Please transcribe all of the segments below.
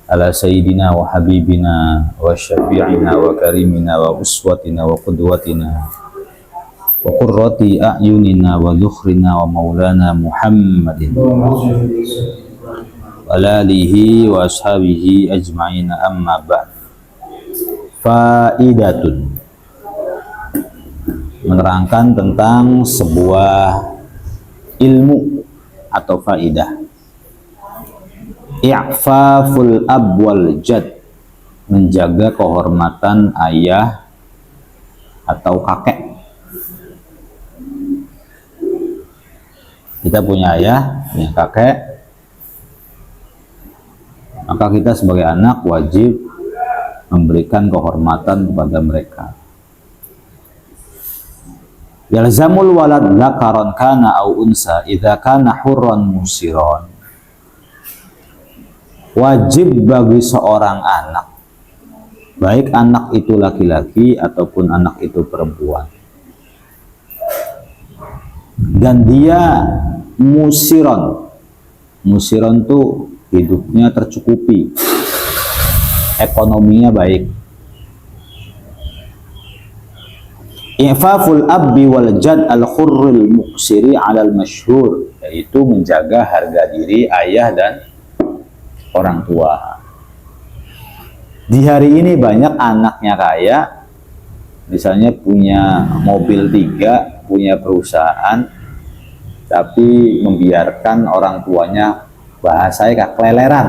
ala sayyidina wa habibina wa syafi'ina wa karimina wa uswatina wa qudwatina wa qurrati a'yunina wa dhukhrina wa maulana Muhammadin wa alihi wa ashabihi ajma'ina, amma ba'd. Faidatun, menerangkan tentang sebuah ilmu atau faidah. I'faful ab wal jad, menjaga kehormatan ayah atau kakek. Kita punya ayah, punya kakek, maka kita sebagai anak wajib memberikan kehormatan kepada mereka. Yalzamul walad dzakaran kana au unsa idza kana hurran musiron. Wajib bagi seorang anak, baik anak itu laki-laki ataupun anak itu perempuan, dan dia musiron. Musiron tuh hidupnya tercukupi, ekonominya baik. I'faful abbi wal jad al khurril muqsiri alal masyhur, yaitu menjaga harga diri ayah dan orang tua. Di hari ini banyak anaknya kaya, misalnya punya mobil 3, punya perusahaan, tapi membiarkan orang tuanya bahasanya keleleran,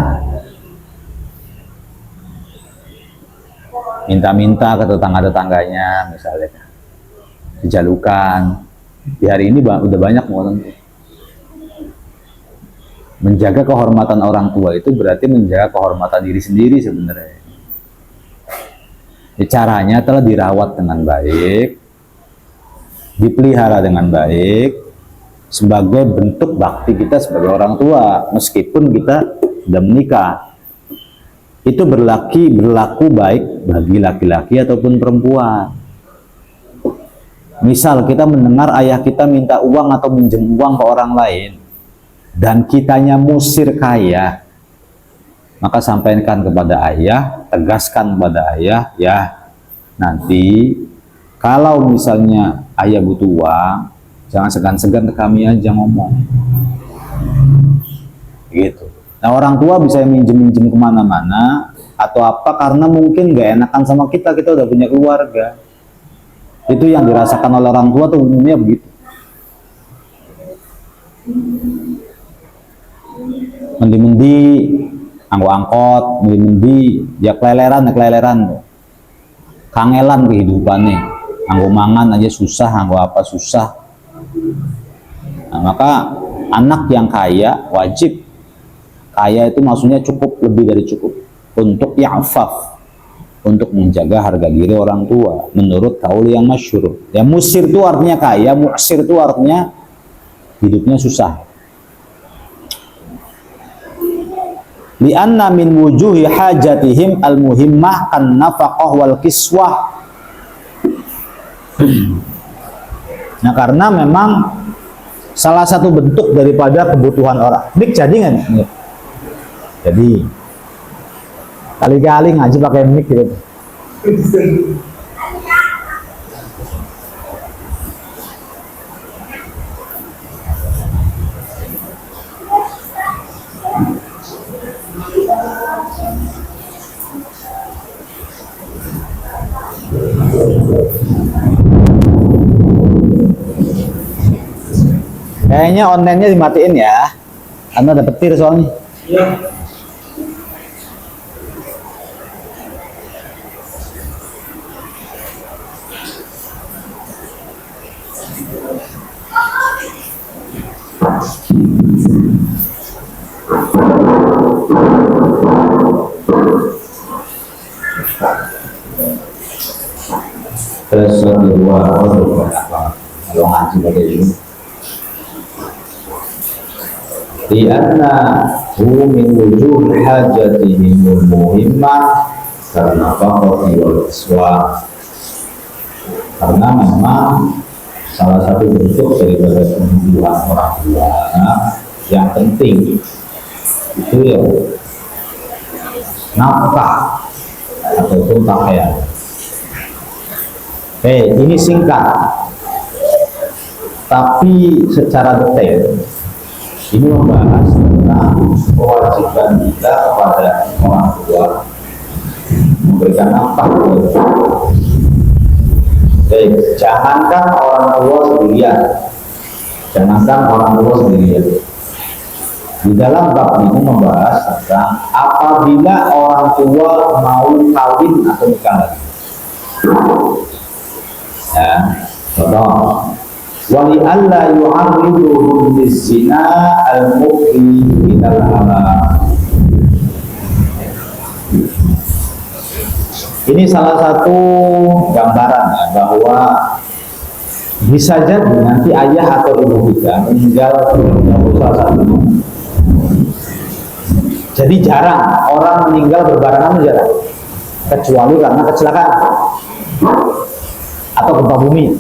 minta-minta ke tetangga-tetangganya, misalnya dijalukan. Di hari ini udah banyak orang. Menjaga kehormatan orang tua itu berarti menjaga kehormatan diri sendiri sebenarnya. Caranya telah dirawat dengan baik, dipelihara dengan baik, sebagai bentuk bakti kita sebagai orang tua, meskipun kita sudah menikah. Itu berlaku baik bagi laki-laki ataupun perempuan. Misal kita mendengar ayah kita minta uang atau minjem uang ke orang lain, dan kitanya musir kaya, maka sampaikan kepada ayah, tegaskan kepada ayah, ya nanti kalau misalnya ayah butuh uang, jangan segan-segan ke kami aja ngomong, gitu. Nah, orang tua bisa minjem-minjem kemana-mana atau apa karena mungkin gak enakan sama kita udah punya keluarga. Itu yang dirasakan oleh orang tua tuh umumnya begitu. Mendi-mendi, angkot, mendi-mendi, ya keleleran, kangelan kehidupannya. Anggo mangan aja susah, anggo apa susah. Nah, maka anak yang kaya wajib, kaya itu maksudnya cukup, lebih dari cukup, untuk ya'faf, untuk menjaga harga diri orang tua menurut kaul yang masyhur. Ya, musir itu artinya kaya, mu'sir itu artinya hidupnya susah. Li'anna min wujuhi hajatihim al-muhimmah an-nafaqah wal kiswah. Nah, karena memang salah satu bentuk daripada kebutuhan orang. Dik jadi nggak nih? Jadi kali-kali ngaji pakai mic gitu. Kayaknya online-nya dimatiin ya, karena ada petir soalnya. Iya. Kalau ngaji pakai ini, lianna hu min wujuh hajatihimul muhimmah karena faqati wal iswa, karena memang salah satu bentuk daripada kebutuhan orang tua yang penting itu ya nafkah ataupun pakaian. Ini singkat, tapi secara detail ini membahas tentang kewajiban kita kepada orang tua memberikan nafkah. Jangankan orang tua sendirian, di dalam bab ini membahas tentang apabila orang tua mau kawin atau nikah lagi. Ya, contoh, wali alla yu'arriduhum bizina al-mufdi minal halal. Ini salah satu gambaran ya, bahwa bisa jadi nanti ayah atau ibu kita meninggal salah satu. Jadi jarang orang meninggal berbarengan, jarang, kecuali karena kecelakaan atau gempa bumi.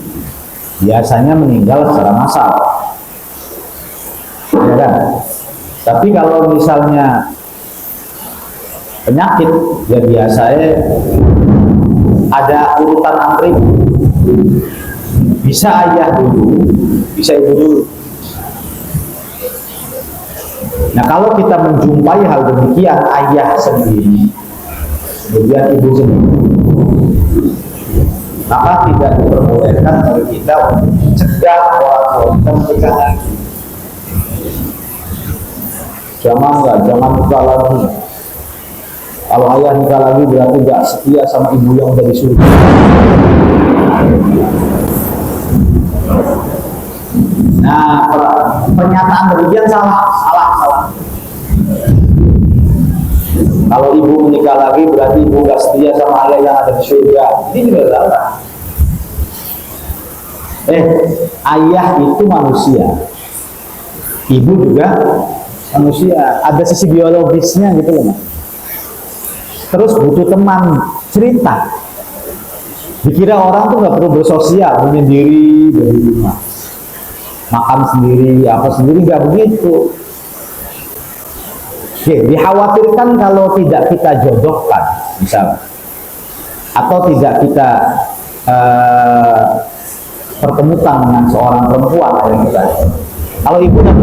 Biasanya meninggal secara massal, ya kan? Tapi kalau misalnya penyakit, ya biasanya ada urutan antri. Bisa ayah dulu, bisa ibu dulu. Nah, kalau kita menjumpai hal demikian, ayah sendiri, kemudian ibu sendiri, maka tidak diperbolehkan bagi kita untuk mencegah orang tua kita menikah lagi. Jangan nikah lagi. Kalau ayah nikah lagi berarti gak setia sama ibu yang udah disuruh. Nah, pernyataan demikian salah. Kalau ibu menikah lagi berarti ibu gak setia sama ayah yang ada di surga. Ini juga salah. Ayah itu manusia, ibu juga manusia. Ada sisi biologisnya gitu loh. Terus butuh teman cerita. Dikira orang tuh nggak perlu bersosial, menyendiri dari rumah, makan sendiri, apa sendiri, nggak begitu. Dikhawatirkan kalau tidak kita jodohkan, misalnya, atau tidak kita pertemukan dengan seorang perempuan, kalau ibu udah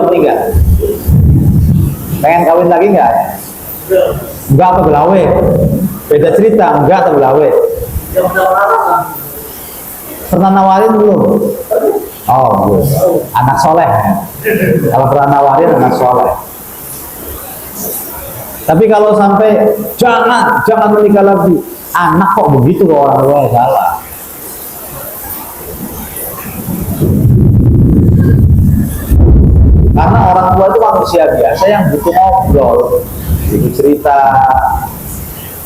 meninggal, pengen kawin lagi nggak? Enggak atau belawe? Beda cerita, enggak atau belawe? Pernah nawarin belum? Oh, belum. Anak soleh. Kalau pernah nawarin, anak soleh. Tapi kalau sampai jangan menikah lagi, anak kok begitu ke orang tua, salah. Karena orang tua itu manusia biasa yang butuh ngobrol, butuh cerita,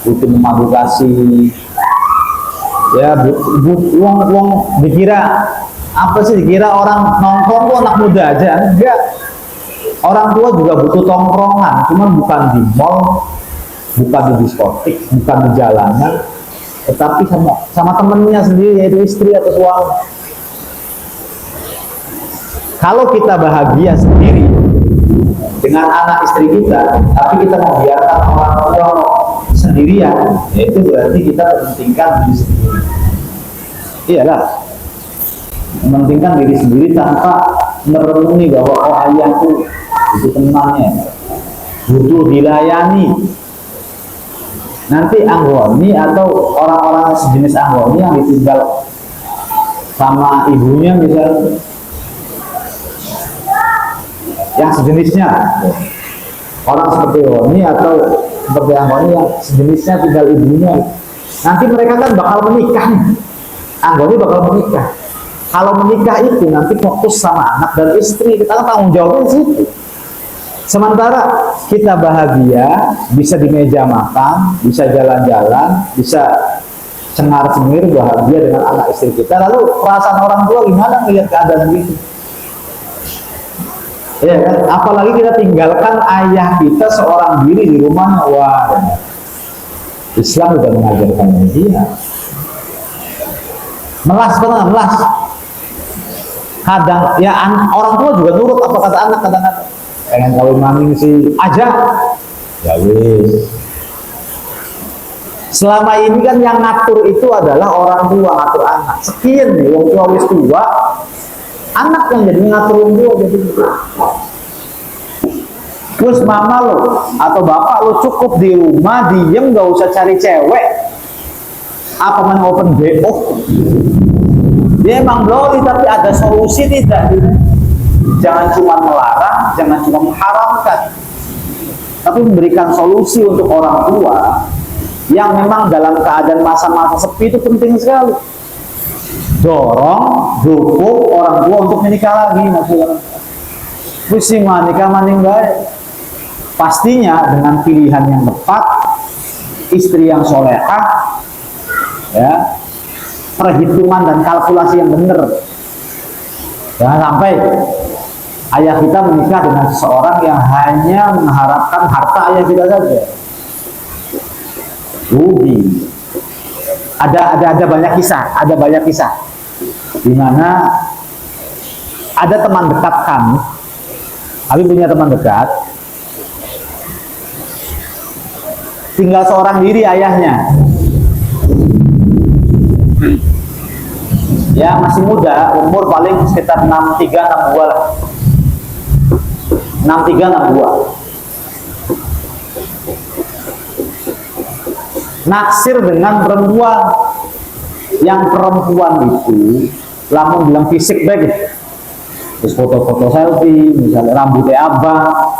butuh memandu kasih. Ya, uang dikira apa sih? Dikira orang nongkrong tuh anak muda aja? Enggak. Orang tua juga butuh tongkrongan, cuman bukan di mall, bukan di diskotik, bukan di jalanan, tetapi sama temennya sendiri, yaitu istri atau suami. Kalau kita bahagia sendiri dengan anak istri kita, tapi kita membiarkan orang tua sendirian, yaitu berarti kita mementingkan diri sendiri. Iyalah, mementingkan diri sendiri tanpa merenungi bahwa ayahku butuh temannya, butuh dilayani. Nanti anggoni atau orang-orang sejenis anggoni yang ditinggal sama ibunya misalnya, yang sejenisnya, orang seperti Roni atau seperti Anggoni yang sejenisnya tinggal ibunya, nanti mereka kan bakal menikah. Anggoni bakal menikah. Kalau menikah itu nanti fokus sama anak dan istri, kita kan tanggung jawabnya di situ. Sementara kita bahagia, bisa di meja makan, bisa jalan-jalan, bisa cengar-cengir bahagia dengan anak istri kita. Lalu perasaan orang tua gimana melihat keadaan gitu? Ya kan? Apalagi kita tinggalkan ayah kita seorang diri di rumahnya. Wah, Islam sudah mengajarkan dia melas. Kadang ya orang tua juga nurut apa kata anak, kadang-kadang pengen kawin mami sih aja, Ya wis. Selama ini kan yang ngatur itu adalah orang tua ngatur anak. Sekian nih, wong tua wis tua, anak yang jadi ngatur wong tua jadi. Terus mama lo atau bapak lo cukup di rumah diem, gak usah cari cewek. Apa main open BO? Dia emang blori tapi ada solusi tidak? Jangan cuma melarang, jangan cuma mengharamkan, tapi memberikan solusi untuk orang tua yang memang dalam keadaan masa-masa sepi itu penting sekali. Dorong, dukung orang tua untuk menikah lagi, maksudnya. Pusing nikah maning baik. Pastinya dengan pilihan yang tepat, istri yang solehah, ya, perhitungan dan kalkulasi yang benar. Jangan sampai ayah kita menikah dengan seseorang yang hanya mengharapkan harta ayah kita saja. Rugi. Ada banyak kisah di mana ada teman dekat kami punya teman dekat, tinggal seorang diri ayahnya, ya masih muda, umur paling sekitar 63-62 lah, 63-62. Naksir dengan perempuan, yang perempuan itu lamun bilang fisik baik, terus foto-foto selfie, misalnya rambutnya abang,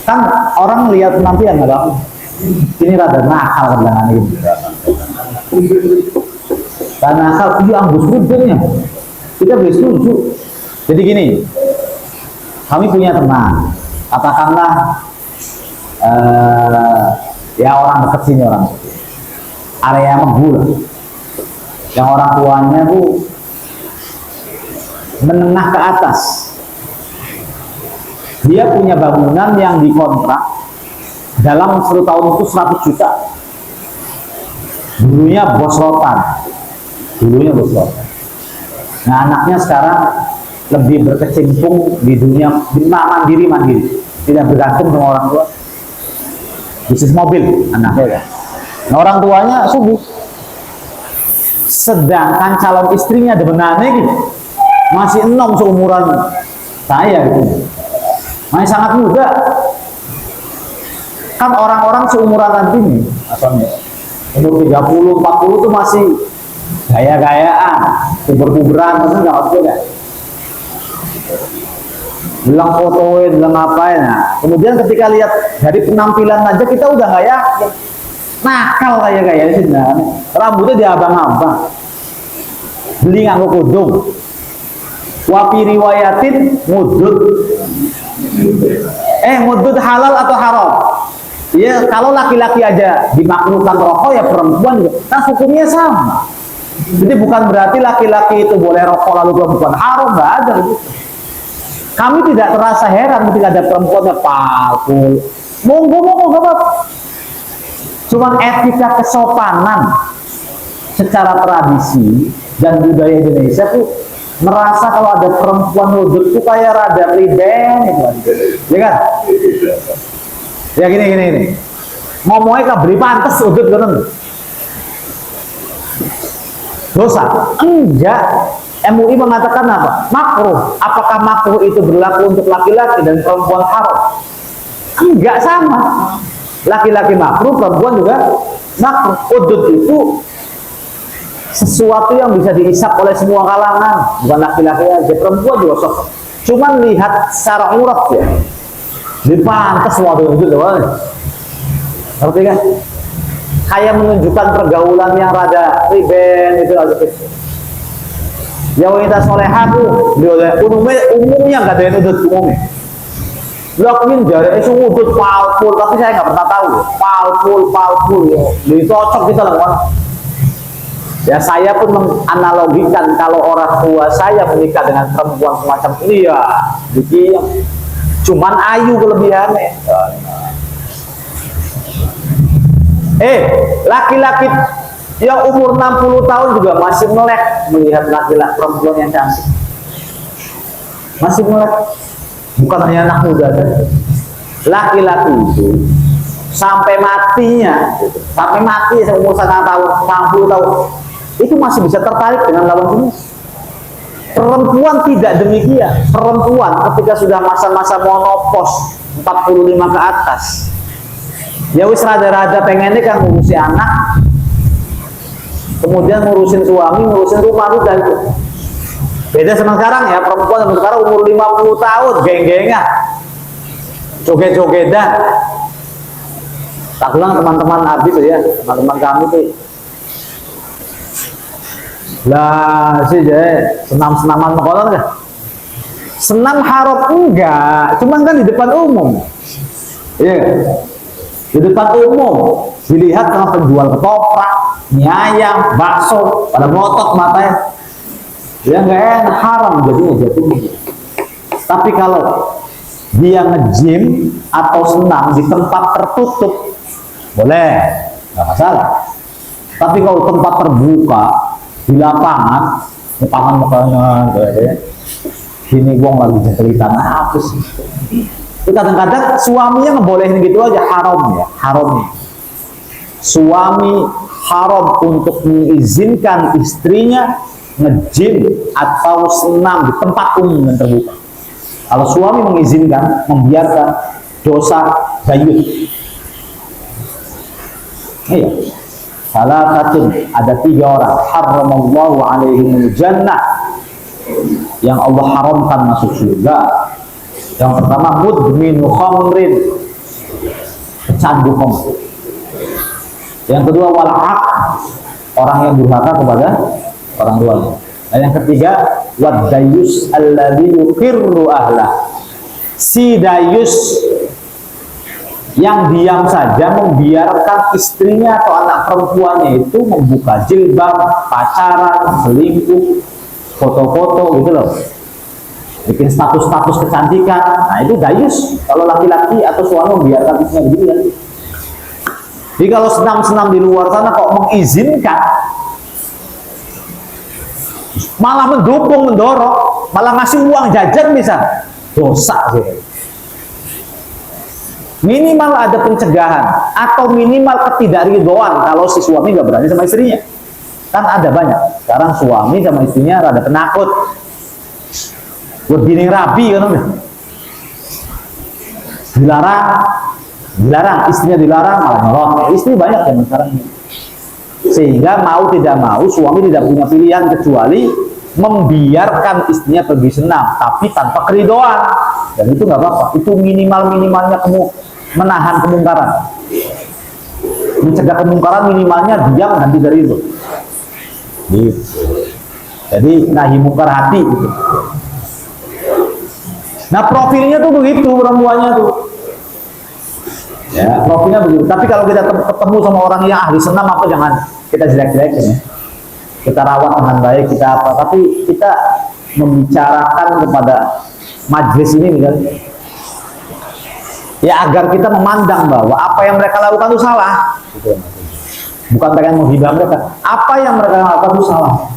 kan orang lihat penampilan nggak, ini rada nakal dengan ini, karena nakal itu ambus rujuknya, kita boleh setuju. Jadi gini, kami punya teman, katakanlah ya orang dekat sini, orang area Megul, yang orang tuanya tuh menengah ke atas. Dia punya bangunan yang dikontrak dalam 1 tahun itu 100 juta. Dulunya bos rotan. Nah anaknya sekarang lebih berkecimpung di dunia mandiri, tidak bergantung sama orang tua. Bisnis mobil anaknya kan. Nah orang tuanya subuh. Sedangkan calon istrinya sebenarnya gitu, masih enom seumuran saya gitu. Masih sangat muda. Kan orang-orang seumuran nanti nih, asalnya umur 30-40 itu masih gaya-gayaan, puber-puberan, maksudnya nggak maksudnya kan? Bilang fotoin, bilang ngapain. Nah, kemudian ketika lihat dari penampilan aja kita udah nggak yakin. Nakal kayak sih, rambutnya diabang-abang, beli nganggo kudung, wapi riwayatin mudud. Mudud halal atau haram? Ya kalau laki-laki aja dimakruhkan rokok, ya perempuan juga. Nah hukumnya sama. Jadi bukan berarti laki-laki itu boleh rokok lalu perempuan haram, nggak ada gitu. Kami tidak terasa heran ketika ada perempuannya palpul, monggo bapak. Cuman etika kesopanan secara tradisi dan budaya Indonesia tuh merasa kalau ada perempuan wudhu tuh kayak rada riden gitu, ya kan? Ya gini. Ngomongnya beri pantes wudhu kan? Dosa? Enggak. MUI mengatakan apa? Makruh. Apakah makruh itu berlaku untuk laki-laki dan perempuan haram? Enggak, sama. Laki-laki makruh, perempuan juga makruh. Udud itu sesuatu yang bisa dihisap oleh semua kalangan, bukan laki-laki aja, perempuan juga sok. Cuman lihat secara urat ya, dipantas waktu itu doang. Ngerti kan? Kayak menunjukkan pergaulan yang rada riben itu aja. Ya wanita soleha tuh, umumnya nggak ada yang udut umumnya. Lakuin jari itu udut palpul, tapi saya nggak pernah tahu. Palpul, jadi cocok kita lah. Ya saya pun menganalogikan kalau orang tua saya menikah dengan perempuan semacam ini ya, jadi cuman ayu kelebihannya. Laki-laki yang umur 60 tahun juga masih melek melihat laki-laki perempuan yang cantik. Masih melek. Bukan hanya anak muda saja. Laki-laki itu sampai matinya, sampai mati seumur 1 tahun, 60 tahun, itu masih bisa tertarik dengan lawan jenis. Perempuan tidak demikian. Perempuan ketika sudah masa-masa monopos 45 ke atas, ya wis rada-rada pengennya kan ngurusin anak, kemudian ngurusin suami, ngurusin rumah, udah itu. Beda sama sekarang ya, perempuan sama sekarang umur 50 tahun, geng-gengan, joget-jogetan. Tak bilang teman-teman Abi tuh ya, teman-teman kami tuh. Lah sih jadi senam-senaman makonan kan? Senam haram enggak, cuman kan di depan umum. Iya. Di depan umum dilihat sama penjual ketoprak, mie ayam, bakso, pada melotot matanya. Ya nggak enak, haram jadinya. Tapi kalau dia nge-gym atau senam di tempat tertutup, boleh, nggak masalah. Tapi kalau tempat terbuka di lapangan, makanan gini gua lagi cerita apa sih? Kadang-kadang suaminya ngebolehin gitu aja, haram ya, haramnya. Suami haram untuk mengizinkan istrinya nge-gym atau senam di tempat umum yang terbuka. Kalau suami mengizinkan, membiarkan, dosa gayut. Iya. Salah satu, ada 3 orang haramallahu alaihimul jannah, yang Allah haramkan masuk surga. Yang pertama, mudminu khamrin, pecandu khamr. Yang kedua, wal'aq, orang yang durhaka kepada orang tuanya. Dan yang ketiga, wadayus alladzi yuqirru ahlah, si dayus yang diam saja membiarkan istrinya atau anak perempuannya itu membuka jilbab, pacaran, selingkuh, foto-foto gitu loh, bikin status-status kecantikan. Nah itu dayus kalau laki-laki atau suami membiarkan istrinya begitu ya. Jadi kalau senam-senam di luar sana kok mengizinkan, malah mendukung, mendorong, malah ngasih uang jajan bisa, dosa sih. Minimal ada pencegahan atau minimal ketidakridhoan kalau si suami nggak berani sama istrinya. Kan ada banyak sekarang suami sama istrinya rada penakut, begini rabi kan, dilarang, istrinya dilarang malah nyolot. Istri banyak kan sekarang, sehingga mau tidak mau suami tidak punya pilihan kecuali membiarkan istrinya pergi senam, tapi tanpa keridhoan. Dan itu nggak apa-apa, itu minimalnya menahan kemungkaran, mencegah kemungkaran. Minimalnya diam, nanti dari itu gitu. Jadi nahi mungkar hati gitu. Nah profilnya tuh begitu perempuannya tuh ya, profilnya begitu. Tapi kalau kita ketemu sama orang yang ahli senam, apa jangan kita jelek-jelekin ya, kita rawat dengan baik, kita apa, tapi kita membicarakan kepada majelis ini kan, ya agar kita memandang bahwa apa yang mereka lakukan itu salah gitu. Bukan pengen menghibah mereka, apa yang mereka lakukan itu salah.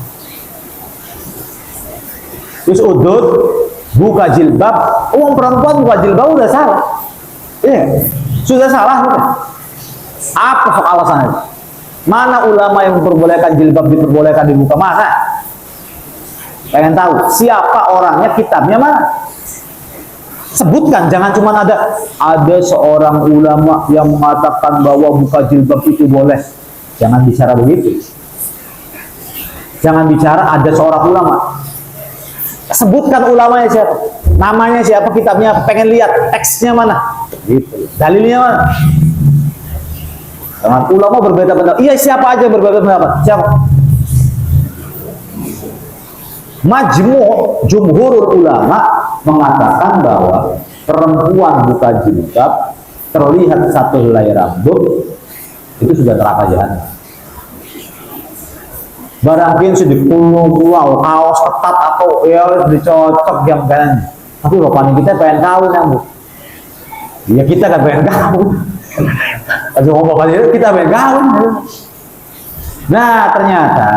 Terus udud, buka jilbab, perempuan buka jilbab udah salah, iya, sudah salah gitu. Apa sok alasannya? Mana ulama yang memperbolehkan jilbab diperbolehkan dibuka? Mana? Pengen tahu siapa orangnya, kitabnya mana? Sebutkan, jangan cuma ada seorang ulama yang mengatakan bahwa buka jilbab itu boleh. Jangan bicara begitu. Jangan bicara ada seorang ulama. Sebutkan ulamanya siapa, namanya siapa, kitabnya, pengen lihat teksnya mana, gitu. Dalilnya mana. Dengan ulama berbeda pendapat. Iya, siapa aja berbeda pendapat? Siapa? Jumhurul ulama mengatakan bahwa perempuan buka jilbab terlihat 1 helai rambut itu sudah neraka jahanam. Barangkali sudah pulau kaos ketat atau ya dicocok jam kanan. Tapi bapak kita pengen kawin ya bu. Ya kita kan pengen kawin. Tapi bapak kita pengen kawin. Nah ternyata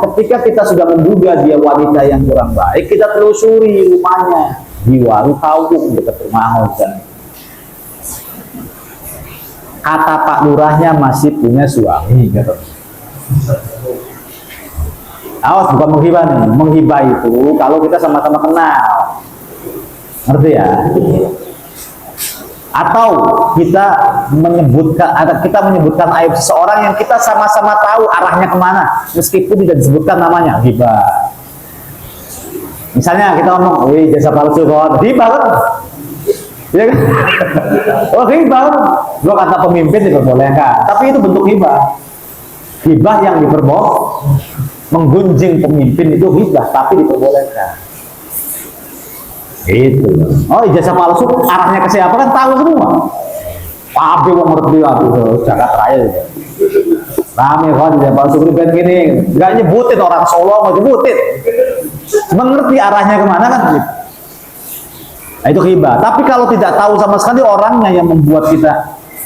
ketika kita sudah menduga dia wanita yang kurang baik, kita telusuri rumahnya, di warung Kawung dekat rumah Ojan. Kata Pak Lurahnya masih punya suami gitu. Awas, bukan menghibah nih. Menghibah itu kalau kita sama-sama kenal, ngerti ya? Atau kita menyebutkan aib seseorang yang kita sama-sama tahu arahnya kemana, meskipun tidak disebutkan namanya, hibah. Misalnya kita ngomong, wih jasa palsu kawan, hibah kan? Ya kan? Oh hibah, gua kata pemimpin diperbolehkan, tapi itu bentuk hibah. Hibah yang menggunjing pemimpin itu hibah, tapi diperbolehkan. Itu. Oh ijazah palsu arahnya ke siapa kan tahu semua. Tapi wong ngerti aku jagat raya gitu. Rame kan ijazah palsu kan gini, nggak nyebutin orang Solo mau nyebutin. Cuma ngerti arahnya kemana kan gitu. Nah, itu hibah. Tapi kalau tidak tahu sama sekali orangnya yang membuat kita,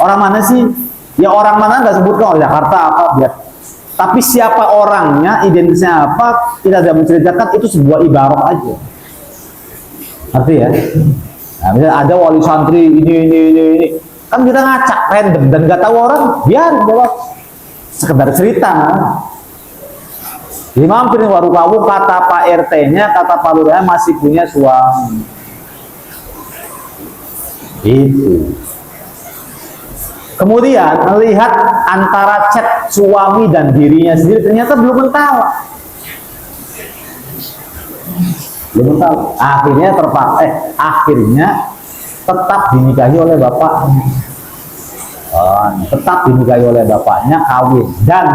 orang mana sih? Ya orang mana nggak sebutkan, oh Jakarta apa biar. Tapi siapa orangnya, identitasnya apa, kita tidak menceritakan, itu sebuah ibarat aja. Arti ya? Nah, misalnya ada wali santri ini, kan kita ngacak random dan nggak tahu orang, biar jawab sekedar cerita. Di mampir warung Kawung, kata Pak RT-nya, kata Pak Lurahnya masih punya suami. Itu. Kemudian melihat antara chat suami dan dirinya sendiri ternyata belum mentawak. Belum tahu. Akhirnya tetap dinikahi oleh bapaknya. Tetap dinikahi oleh bapaknya, kawin, dan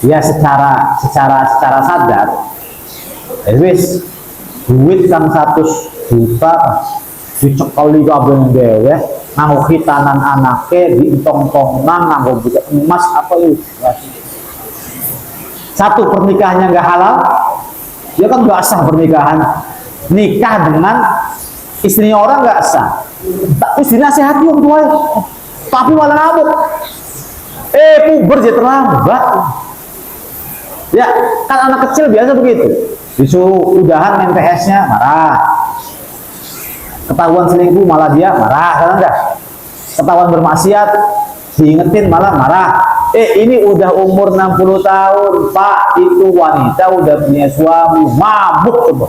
ya secara sadar, wis duit kan 100 juta dicekali kabeh dhewe, nganggo khitanan anake dientong-entongan, nganggo buka emas apa itu. Satu, pernikahannya nggak halal. Dia kan nggak sah pernikahan. Nikah dengan istrinya orang nggak sah. Terus dinasehati orang tua, tapi malah ngamuk. Puber jadi terlambat. Ya, kan anak kecil biasa begitu. Disuruh udahan main PS-nya, marah. Ketahuan selingkuh malah dia marah, kan enggak? Ketahuan bermaksiat, diingetin malah marah. Ini udah umur 60 tahun, Pak, itu wanita udah punya suami, mabuk coba.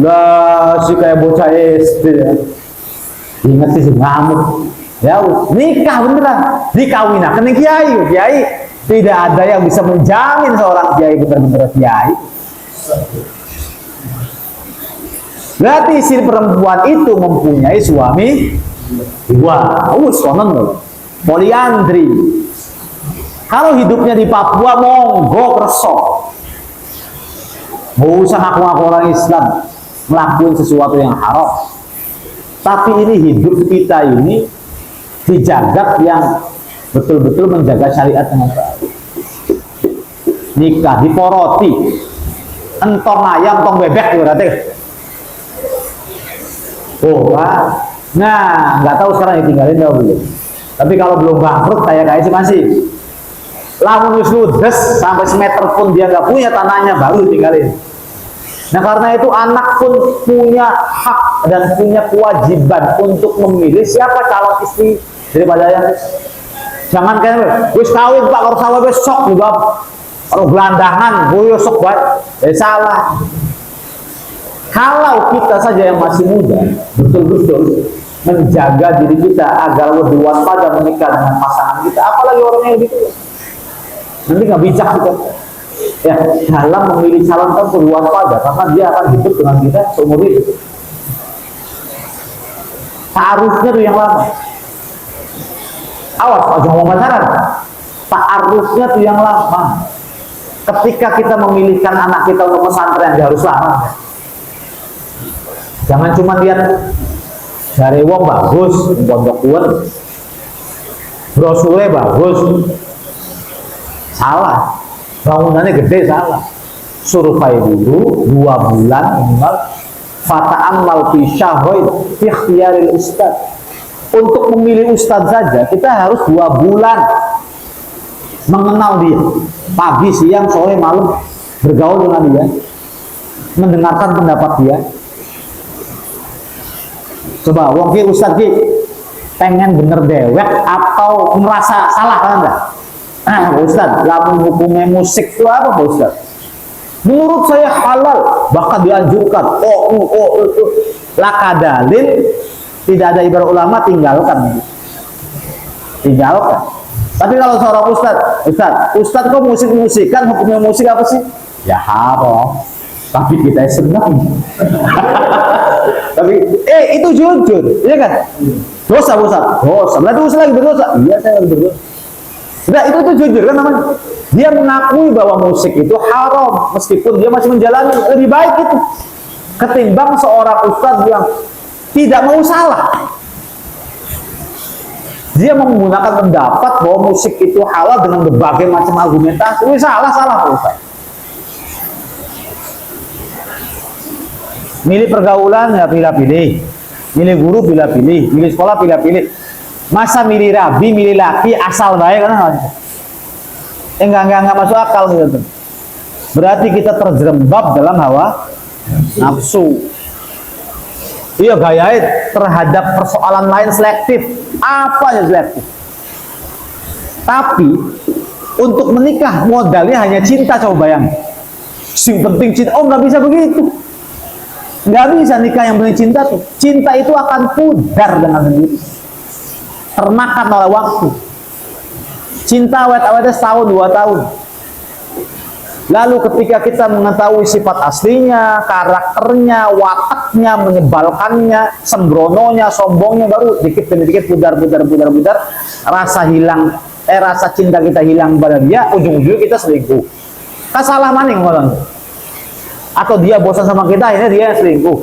Lah, si kayak bocah SD ya. Diingetin sih ngamuk. Ya, nikah beneran, dikawinkan ke kiai. Tidak ada yang bisa menjamin seorang kiai benar-benar kiai. Berarti si perempuan itu mempunyai suami dua. Sonon loh. Poliandri. Kalau hidupnya di Papua, monggo kerso. Nggak usah ngaku-ngaku orang Islam melakukan sesuatu yang haram. Tapi ini hidup kita ini dijaga yang betul-betul menjaga syariat dengan baik. Nikah diporoti, entong ayam, entong bebek berarti. Nah, nggak tahu sekarang ditinggalin atau belum. Tapi kalau belum bangkrut kayak sih masih. Lamun wis ludes sampai semeter pun dia nggak punya tanahnya, baru tinggalin. Nah karena itu anak pun punya hak dan punya kewajiban untuk memilih siapa calon istri daripada yang. Jangan kayak wis kawin Pak kalau sawah besok juga kalau gelandangan boyo sok banget, salah. Kalau kita saja yang masih muda betul-betul menjaga diri kita agar lebih waspada menikah dengan pasangan kita, apalagi orang yang gitu, nanti nggak bijak kita. Ya, dalam memilih calon kan perlu waspada karena dia akan hidup dengan kita seumur hidup. Taarufnya tuh yang lama. Awas, jangan ngomong pacaran. Taarufnya tuh yang lama. Ketika kita memilihkan anak kita untuk pesantren, dia harus lama. Jangan cuma lihat dari wong bagus, pondok kuat, brosurnya bagus, salah. Bangunannya gede, salah. Survei dulu 2 bulan minimal. Fata'ammal fi syahrin fi ikhtiyaril ustaz. Untuk memilih ustaz saja kita harus 2 bulan mengenal dia, pagi, siang, sore, malam bergaul dengan dia, mendengarkan pendapat dia. Coba wong ki Ustaz ki pengen bener dewek atau merasa salah kan enggak? Nah, Ustaz, lamun hukumnya musik itu apa Ustaz? Menurut saya halal, bahkan dianjurkan. Lakadalin, tidak ada ibarat ulama, tinggalkan. Tinggalkan. Tapi kalau seorang Ustaz kok musik-musikan, hukumnya musik apa sih? Ya haram. Tapi kita senang. Tapi itu jujur, iya kan? Dosa. Berarti Ustaz lagi berdosa. Iya, saya lagi berdosa. Nah, itu jujur kan namanya. Dia mengakui bahwa musik itu haram meskipun dia masih menjalani. Lebih baik itu ketimbang seorang ustadz yang tidak mau salah. Dia menggunakan pendapat bahwa musik itu halal dengan berbagai macam argumentasi. Ini salah Ustaz. Milih pergaulan ya pilih-pilih, milih guru pilih-pilih, milih sekolah pilih-pilih. Masa milih rabi, milih laki asal baik kan? Enggak masuk akal gitu. Berarti kita terjerembab dalam hawa nafsu. Iya gaya terhadap persoalan lain selektif. Apa ya selektif? Tapi untuk menikah modalnya hanya cinta, coba bayang. Sing penting cinta. Oh nggak bisa begitu. Nggak bisa nikah yang penting cinta tuh. Cinta itu akan pudar dengan sendiri. Termakan oleh waktu. Cinta awet-awetnya setahun 2 tahun. Lalu ketika kita mengetahui sifat aslinya, karakternya, wataknya, menyebalkannya, sembrononya, sombongnya, baru dikit demi dikit pudar, rasa cinta kita hilang pada dia, ujung-ujungnya kita selingkuh. Salah maning orang. Atau dia bosan sama kita, akhirnya dia selingkuh.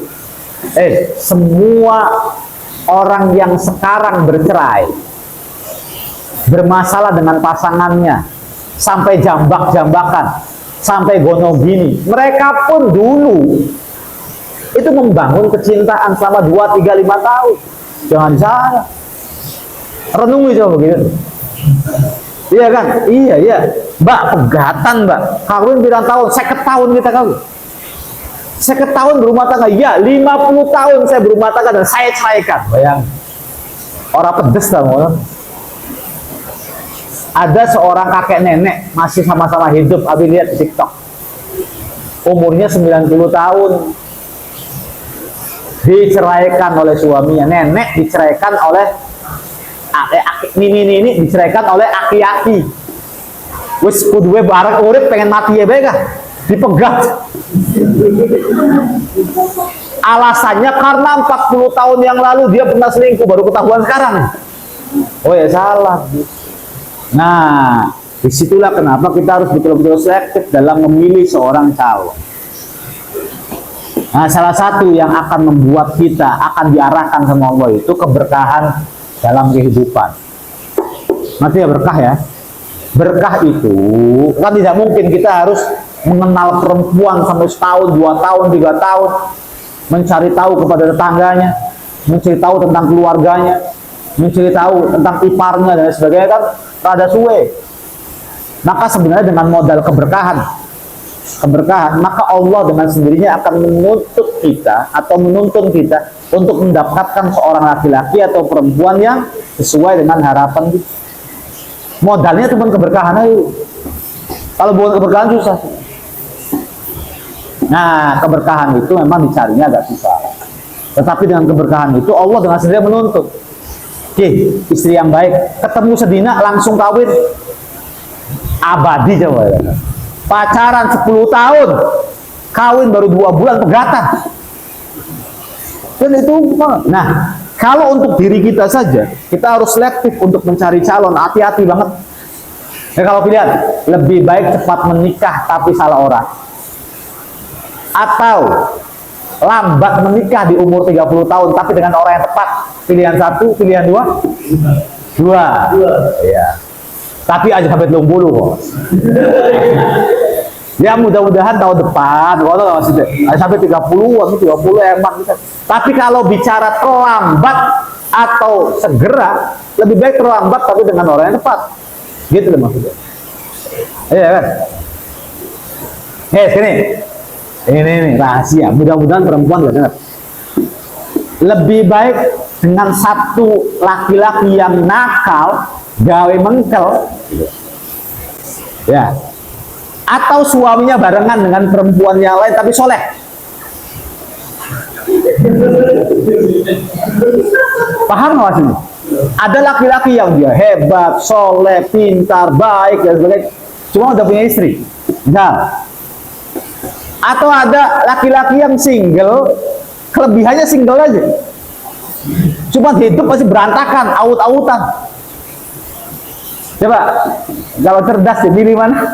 Semua orang yang sekarang bercerai, bermasalah dengan pasangannya, sampai jambak-jambakan, sampai gono gini, mereka pun dulu itu membangun kecintaan selama 2, 3, 5 tahun. Jangan salah. Renungi coba begitu. Iya kan? Iya. Mbak, pegatan Mbak. Kawin bilang tahun, 50 tahun kita kawin. 50 tahun berumah tangga. Ya, 50 tahun saya berumah tangga dan saya ceraikan. Bayang. Orang pedes lah orang. Ada seorang kakek nenek masih sama-sama hidup, habis lihat di TikTok. Umurnya 90 tahun. Diceraikan oleh suaminya. Nenek diceraikan oleh nini diceraikan oleh aki-aki. Wis kuduwe bareng urip pengen mati ya bae dipegat. Alasannya karena 40 tahun yang lalu dia pernah selingkuh, baru ketahuan sekarang. Oh ya salah. Nah, disitulah kenapa kita harus betul-betul selektif dalam memilih seorang calon. Nah, salah satu yang akan membuat kita akan diarahkan sama Allah itu keberkahan dalam kehidupan. Nanti ya berkah ya. Berkah itu kan tidak mungkin kita harus mengenal perempuan sampai setahun, 2 tahun, 3 tahun, mencari tahu kepada tetangganya, mencari tahu tentang keluarganya, mencari tahu tentang iparnya dan sebagainya, kan rada suwe. Maka sebenarnya dengan modal keberkahan, maka Allah dengan sendirinya akan menuntut kita atau menuntun kita untuk mendapatkan seorang laki-laki atau perempuan yang sesuai dengan harapan kita. Modalnya cuma keberkahan aja. Kalau bukan keberkahan susah. Nah, keberkahan itu memang dicarinya agak susah. Tetapi dengan keberkahan itu Allah dengan sendirinya menuntut. Istri yang baik, ketemu sedina langsung kawin abadi coba ya. Pacaran 10 tahun, kawin baru 2 bulan pegatan. Dan itu, nah kalau untuk diri kita saja, kita harus selektif untuk mencari calon, hati-hati banget. Ya, kalau pilihan, lebih baik cepat menikah tapi salah orang, atau lambat menikah di umur 30 tahun tapi dengan orang yang tepat. Pilihan 1, pilihan 2. Ya. Tapi aja sampai 20 kok. Ya mudah-mudahan tahun depan kalau sampai 30 emak kita. Tapi kalau bicara terlambat atau segera, lebih baik terlambat tapi dengan orang yang tepat. Gitu loh maksudnya. Iya kan? Sini. Ini rahasia. Mudah-mudahan perempuan gak dengar. lebih baik dengan satu laki-laki yang nakal, gawe mengkel, ya, atau suaminya barengan dengan perempuan yang lain tapi soleh. Paham nggak sih? Ada laki-laki yang dia hebat, soleh, pintar, baik dan sebagainya, cuma udah punya istri, enggak. Atau ada laki-laki yang single, kelebihannya single aja, cuma hidup masih berantakan, aut-autan. Coba kalau cerdas ya pilih mana?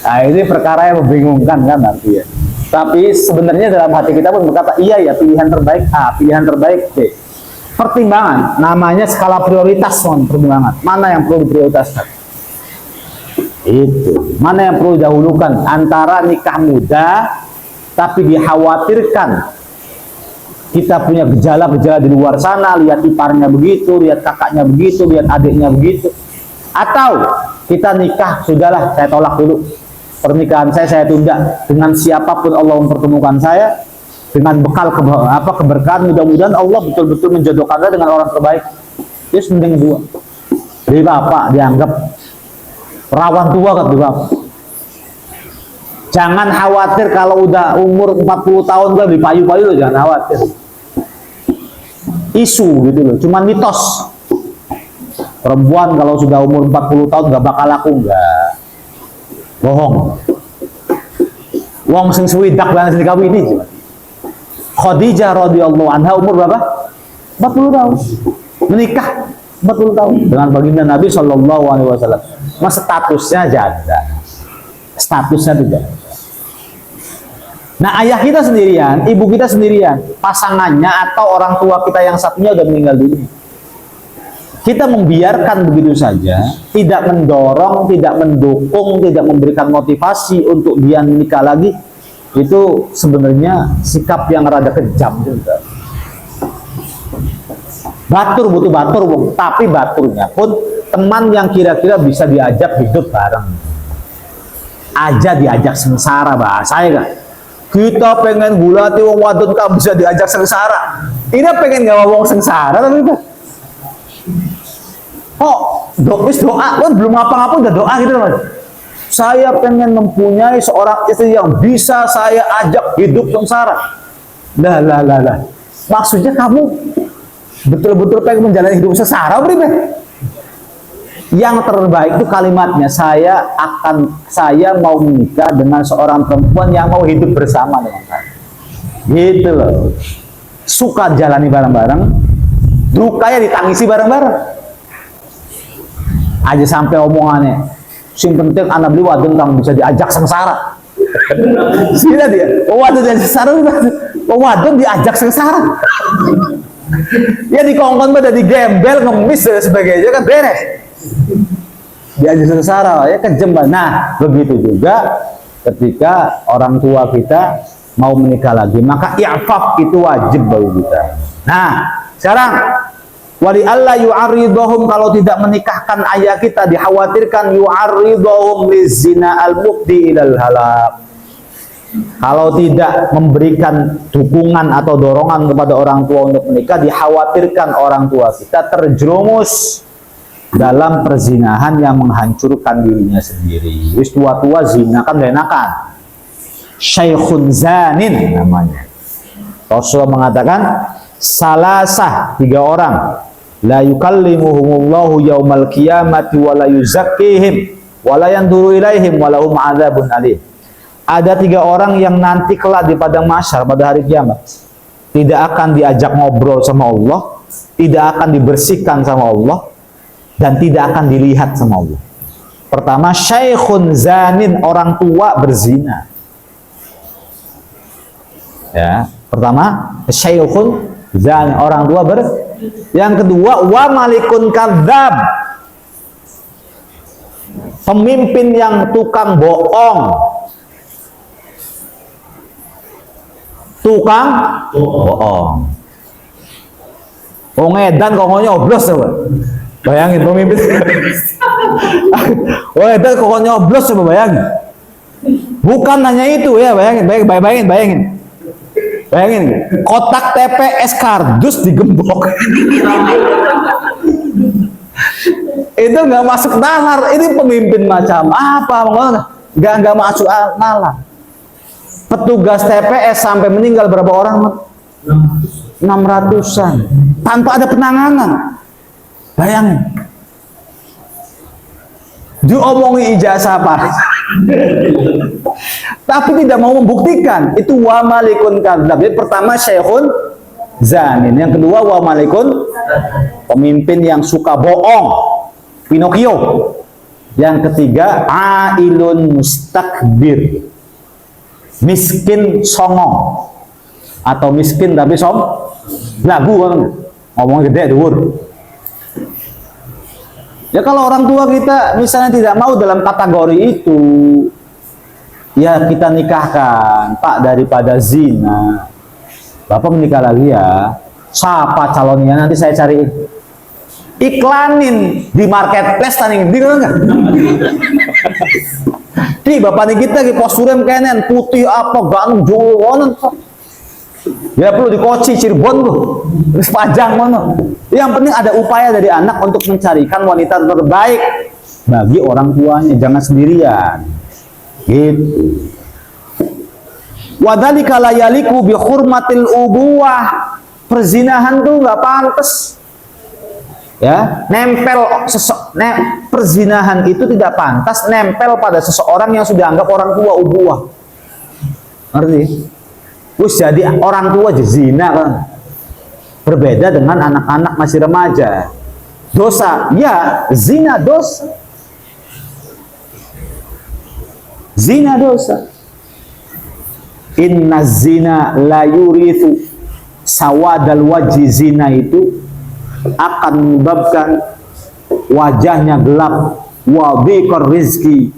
Nah, ini perkara yang membingungkan kan artinya. Tapi sebenarnya dalam hati kita pun berkata, iya ya, pilihan terbaik A, pilihan terbaik B. Pertimbangan, namanya skala prioritas, pertimbangan. Mana yang perlu diprioritaskan? Itu. Mana yang perlu didahulukan? Antara nikah muda, tapi dikhawatirkan kita punya gejala-gejala di luar sana, lihat iparnya begitu, lihat kakaknya begitu, lihat adiknya begitu. Atau kita nikah, sudahlah, saya tolak dulu. Pernikahan saya tunda. Dengan siapapun Allah mempertemukan saya, dengan bekal keberkahan, mudah-mudahan Allah betul-betul menjodohkan saya dengan orang terbaik. Terus mending dua. Jadi bapak dianggap perawan tua kan bapak. Jangan khawatir kalau udah umur 40 tahun udah dipayu-payu, jangan khawatir. Isu gitu loh, cuma mitos. Perempuan kalau sudah umur 40 tahun nggak bakal laku, enggak. Bohong. Wong sing swidak lan sing dikawini. Khadijah radhiyallahu anha umur berapa? 40 tahun. Menikah 40 tahun dengan baginda Nabi sallallahu alaihi wasallam. Mas statusnya janda. Statusnya tidak. Nah, ayah kita sendirian, ibu kita sendirian, pasangannya atau orang tua kita yang satunya udah meninggal dunia. Kita membiarkan begitu saja, tidak mendorong, tidak mendukung, tidak memberikan motivasi untuk dia menikah lagi, itu sebenarnya sikap yang rada kejam juga. Batur butuh batur, tapi baturnya pun teman yang kira-kira bisa diajak hidup bareng. Aja diajak sengsara, bahasanya kan. Kita pengen gulati wong wadon kan bisa diajak sengsara. Ini pengen gak ngomong sengsara tapi apa? Oh, doa, kan belum apa-apa udah doa gitu loh. Saya pengen mempunyai seorang istri yang bisa saya ajak hidup sengsara. Lah. Maksudnya kamu betul-betul pengen menjalani hidup sengsara, beribe? Yang terbaik itu kalimatnya, saya mau menikah dengan seorang perempuan yang mau hidup bersama dengan saya. Gitu loh. Suka jalani bareng-bareng, dukanya ditangisi bareng-bareng. Aja sampai omongannya, sing penting anak beli wadon kang bisa diajak sengsara. Sila dia, wadon diajak sengsara, wadon diajak sengsara. Ya dikongkon pada digembel, ngemis dan sebagainya kan beres. Diajak sengsara, ya kejem. Nah, begitu juga ketika orang tua kita mau menikah lagi, maka i'faf itu wajib bagi kita. Nah, sekarang wali Allah yu'arridhum, kalau tidak menikahkan ayah kita dikhawatirkan yu'arridhum lizina al-mufdi ilal halak. Kalau tidak memberikan dukungan atau dorongan kepada orang tua untuk menikah, dikhawatirkan orang tua kita terjerumus dalam perzinahan yang menghancurkan dirinya sendiri. Wis tua-tua zina kan gak enakan. Syaikhun zanin namanya. Rasulullah mengatakan salasah, 3 orang, la yukallimuhumullahu yaumal qiyamati wa la yuzakkihim wa la yanduru ilaihim wa lahum adzabun alim. Ada 3 orang yang nanti kelak di padang mahsyar pada hari kiamat tidak akan diajak ngobrol sama Allah, tidak akan dibersihkan sama Allah, dan tidak akan dilihat sama Allah. Pertama, syaikhun zanin, orang tua berzina. Ya, pertama syaikhun zanin, orang tua Yang kedua, wa malikun kadzab, pemimpin yang tukang bohong. Tukang bohong. Wong edan kok nyoblos coba. Bayangin pemimpin. Wong edan kok nyoblos coba, bayangin. Bukan hanya itu ya, bayangin. Bayangin, kotak TPS kardus digembok. Itu nggak masuk nalar. Ini pemimpin macam apa? Nggak masuk nalar. Petugas TPS sampai meninggal berapa orang? 600-an. Tanpa ada penanganan. Bayangin. Diomongi ijazah apa? Tapi tidak mau membuktikan. Itu wa malikun kadzab. Jadi pertama syekhun zanin, yang kedua wa malikun, pemimpin yang suka bohong, Pinocchio. Yang ketiga ailun mustakbir, miskin songong, atau miskin tapi lagu kan, ngomong gede dhuwur. Ya kalau orang tua kita misalnya tidak mau dalam kategori itu, ya kita nikahkan, Pak, daripada zina. Bapak menikah lagi ya. Siapa calonnya nanti saya cari. Iklanin di marketplace tadi ngendi enggak? Di bapak nih kita di posturem kenen putih apa ganteng jowonan. Ya perlu dikoci Cirebon tuh. Terus panjang mana. Yang penting ada upaya dari anak untuk mencarikan wanita terbaik bagi orang tuanya, jangan sendirian. Gitu. Wadzalika la yaliku bi hurmatil ubuwah. Perzinahan tuh nggak pantas. Ya, perzinahan itu tidak pantas nempel pada seseorang yang sudah anggap orang tua ubuwah. Ngerti? Terus jadi orang tua aja zina kan. Berbeda dengan anak-anak masih remaja. Dosa, ya, zina dosa. Zina dosa. Inna zina la yurithu sawadal wajhi, zina itu akan menyebabkan wajahnya gelap, wadhiqar rizki,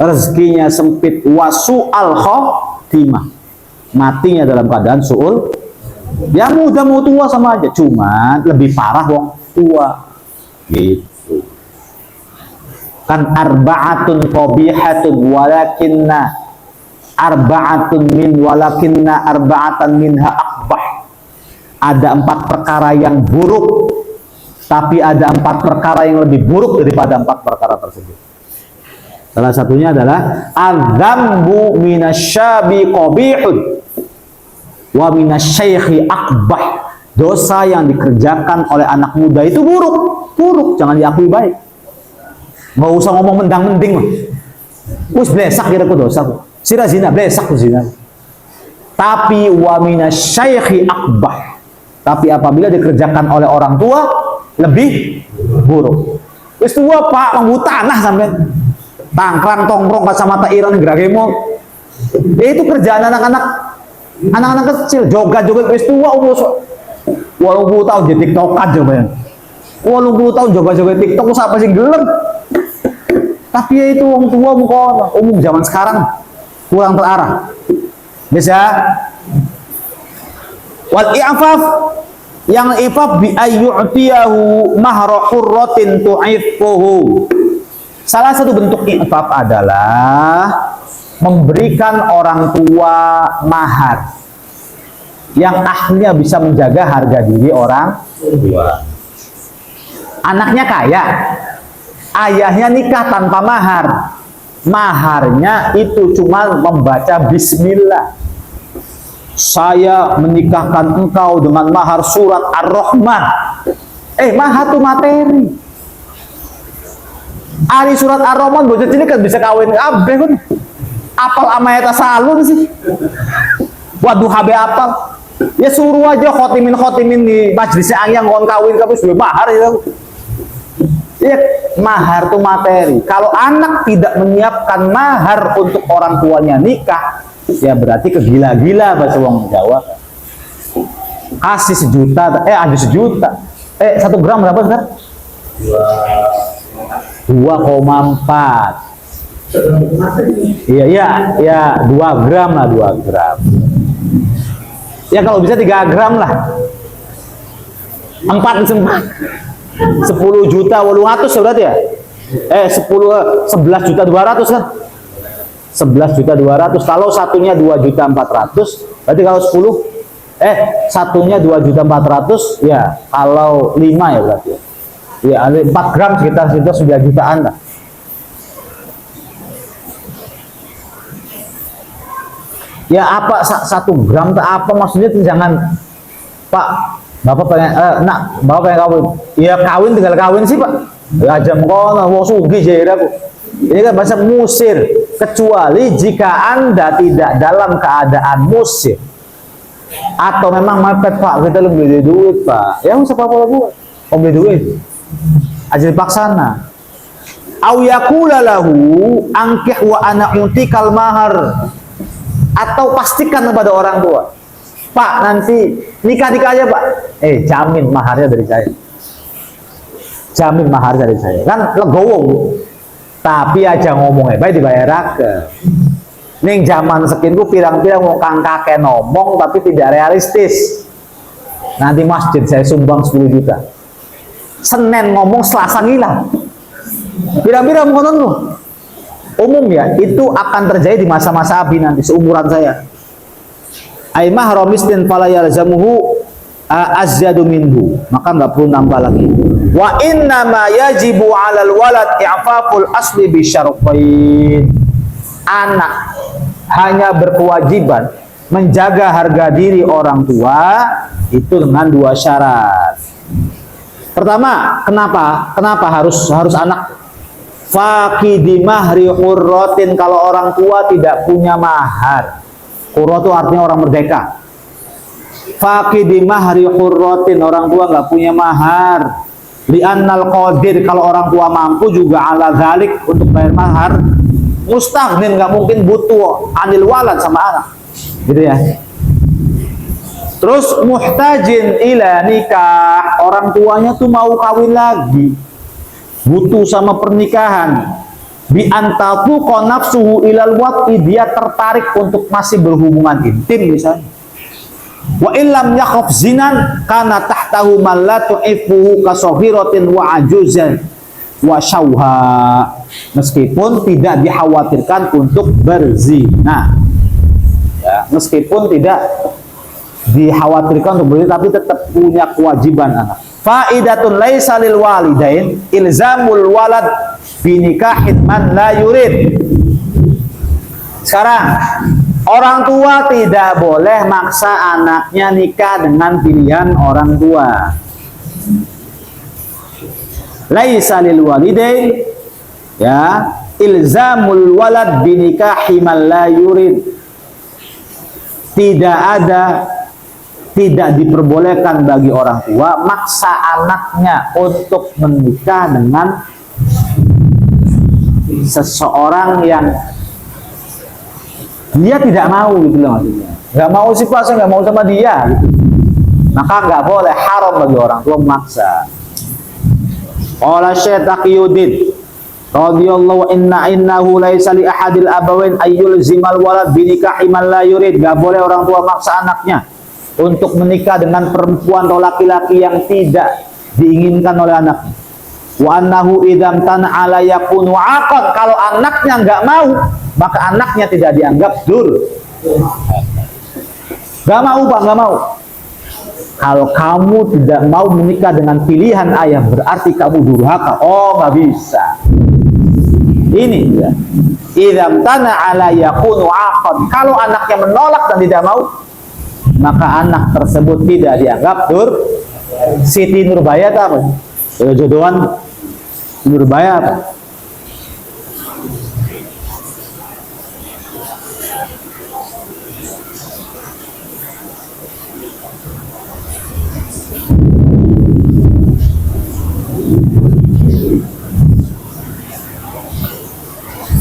rezekinya sempit, wasu'al khotimah, matinya dalam keadaan su'ul. Yang muda mau tua sama aja, cuma lebih parah wong tua gitu kan. Arba'atun qabihatun walakinna arba'atan minha akbah. Ada 4 perkara yang buruk, tapi ada 4 perkara yang lebih buruk daripada 4 perkara tersebut. Salah satunya adalah adzambu minasyabi qabihun wa minasyaikhi akbah. Dosa yang dikerjakan oleh anak muda itu buruk, jangan diakui baik. Nggak usah ngomong mendang-mending. Wis blesak kira-kira dosa. Sira zina blesak zina. Tapi wa minasyaikhi akbah. Tapi apabila dikerjakan oleh orang tua lebih buruk. Wis tua Pak, manggu tanah sampai tangkrang tongkrong kacamata ireng geragemo. Itu kerjaan anak-anak kecil, joget-joget wis tua umur 80 tahun jadi tiktokan coba ya. 80 tahun joget-joget TikTok siapa sih gelem? Tapi ya itu orang tua muka umum zaman sekarang kurang terarah. Bisa wal i'faf, yang ifaf bi ayyu'tiyahu mahra hurratin tu'ifuhu. Salah satu bentuk i'faf adalah memberikan orang tua mahar yang akhirnya bisa menjaga harga diri orang tua. Anaknya kaya, ayahnya nikah tanpa mahar. Maharnya itu cuma membaca bismillah. Saya menikahkan engkau dengan mahar surat Ar-Rahman. Mahar itu materi. Ari surat Ar-Rahman bocah cilik kan bisa kawin kabeh kan. Apal amayata salun sih. Waduh habe apal. Ya suruh aja khotimin di majlisnya ayang kon kawin kabeh sudah mahar ya. Ya, mahar itu materi. Kalau anak tidak menyiapkan mahar untuk orang tuanya nikah, ya berarti kegila-gila bahasa wong Jawa. Kasih 1 juta, ada 1 juta. 1 gram berapa kan? 2,4. Iya, 2 gram lah, 2 gram. Ya kalau bisa 3 gram lah. 11 juta 800 berarti ya? 11 juta 200 kan? 11 juta 200. Kalau satunya 2 juta 400, berarti kalau 10 Satunya 2.400.000 ya, kalau 5 ya berarti ya 4 gram sekitar situ 9 jutaan lah. Ya apa 1 gram tak apa maksudnya, jangan Pak Bapak pengen Bapak pengen kawin ya, kawin tinggal kawin sih Pak ya, jam kono wong sugih jairaku. Ini kan bahasa musir, kecuali jika Anda tidak dalam keadaan musir atau memang mepet Pak, kita belum beli duit Pak, ya usah apa-apa buat mau beli duit aja dipaksana. Au yaqula lahu ankih wa ana utikal mahar, atau pastikan kepada orang tua, Pak nanti nikah aja Pak, jamin maharnya dari saya, jamin mahar dari saya, kan legowo. Tapi aja ngomongnya baik dibayar ke. Ning zaman sekinku pirang-pirang mau kang kakek ngomong tapi tidak realistis. Nanti masjid saya sumbang 10 juta. Senin ngomong Selasa ngilang. Pirang-pirang ngomong lu. Umum ya, itu akan terjadi di masa-masa Abi nanti seumuran saya. Aimah romistin fala yalzamuhu azyadu minhu, maka nggak perlu nambah lagi. Wa inna ma yajibu 'alal walad i'faful asli bi syartain. Anak hanya berkewajiban menjaga harga diri orang tua itu dengan 2 syarat. Pertama, kenapa harus anak? Faqidi mahri hurratin, kalau orang tua tidak punya mahar. Hurrat itu artinya orang merdeka. Faqidi mahri hurratin, orang tua nggak punya mahar. Li'annal qadir, kalau orang tua mampu juga ala zalik untuk bayar mahar. Mustaghnin, nggak mungkin butuh anil walad sama anak, gitu ya. Terus muhtajin ila nikah, orang tuanya tuh mau kawin lagi, butuh sama pernikahan. Bi antatu qanafsuhu ilal waqti, dia tertarik untuk masih berhubungan intim misalnya. Wa illam yakhaf zinan kana tahtahu man la tu'ifuhu kasoghiratin wa ajuzan wa syauha, meskipun tidak dikhawatirkan untuk berzina ya, meskipun tidak dikhawatirkan untuk berzina tapi tetap punya kewajiban anak. Faidatun laisa lil walidain ilzamul walad binikahin man la yurid. Sekarang orang tua tidak boleh maksa anaknya nikah dengan pilihan orang tua. Laisa lil walidain ya ilzamul walad binikahi man la yurid. Tidak diperbolehkan bagi orang tua maksa anaknya untuk menikah dengan seseorang yang dia tidak mau, gitu loh maksudnya. Nggak mau sih Pak, saya nggak mau sama dia gitu. Maka nggak boleh, haram bagi orang tua memaksa. Qala Syekh Taqiyuddin radhiyallahu innahu laisa li ahadil abawain ayyul zimal walad binikahi man la yurid. Nggak boleh orang tua maksa anaknya untuk menikah dengan perempuan atau laki-laki yang tidak diinginkan oleh anaknya. Wa annahu idam tan ala yakunu aqad, kalau anaknya nggak mau maka anaknya tidak dianggap dur. Nggak mau Pak, nggak mau. Kalau kamu tidak mau menikah dengan pilihan ayah berarti kamu durhaka. Oh, nggak bisa. Ini ya. Idam tana ala yakunu aqad, kalau anaknya menolak dan tidak mau maka anak tersebut tidak dianggap dur. Siti Nurbaya apa? Jodohan Nurbaya apa?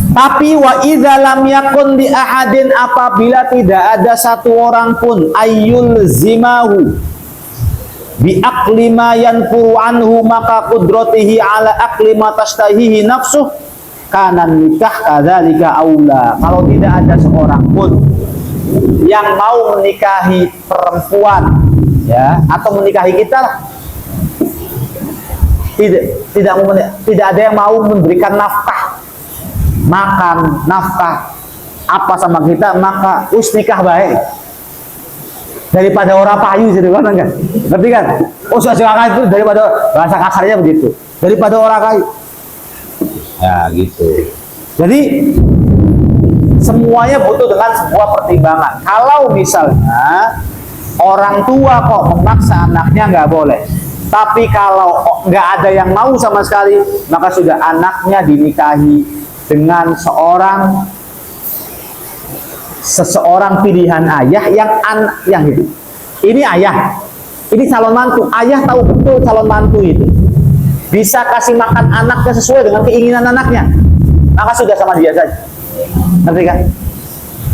Tapi wa idza lam yakun di ahadin, apabila tidak ada satu orang pun ayyul zimahu bi aqlima yanfuru anhu maka qudratihi ala aqlima tashtahihi nafsuh kana nikah kadzalika aula. Kalau tidak ada seorang pun yang mau menikahi perempuan ya, atau menikahi kita lah, tidak ada yang mau memberikan nafkah, makan, nafkah apa sama kita, maka nikah baik. daripada orang payu gitu kan, ngerti kan? Oh sudah kakak itu daripada, bahasa kasarnya begitu, daripada orang kayu. Ya gitu. Jadi semuanya butuh dengan sebuah pertimbangan. Kalau misalnya orang tua kok memaksa anaknya, nggak boleh. Tapi kalau nggak ada yang mau sama sekali, maka sudah anaknya dinikahi dengan seseorang pilihan ayah yang itu. Ini ayah, ini calon mantu. Ayah tahu betul calon mantu itu bisa kasih makan anaknya sesuai dengan keinginan anaknya, maka sudah sama dia saja. Ngerti kan?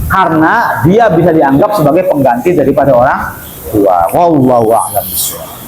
Karena dia bisa dianggap sebagai pengganti daripada orang tua. Wallahu a'lam bishawab.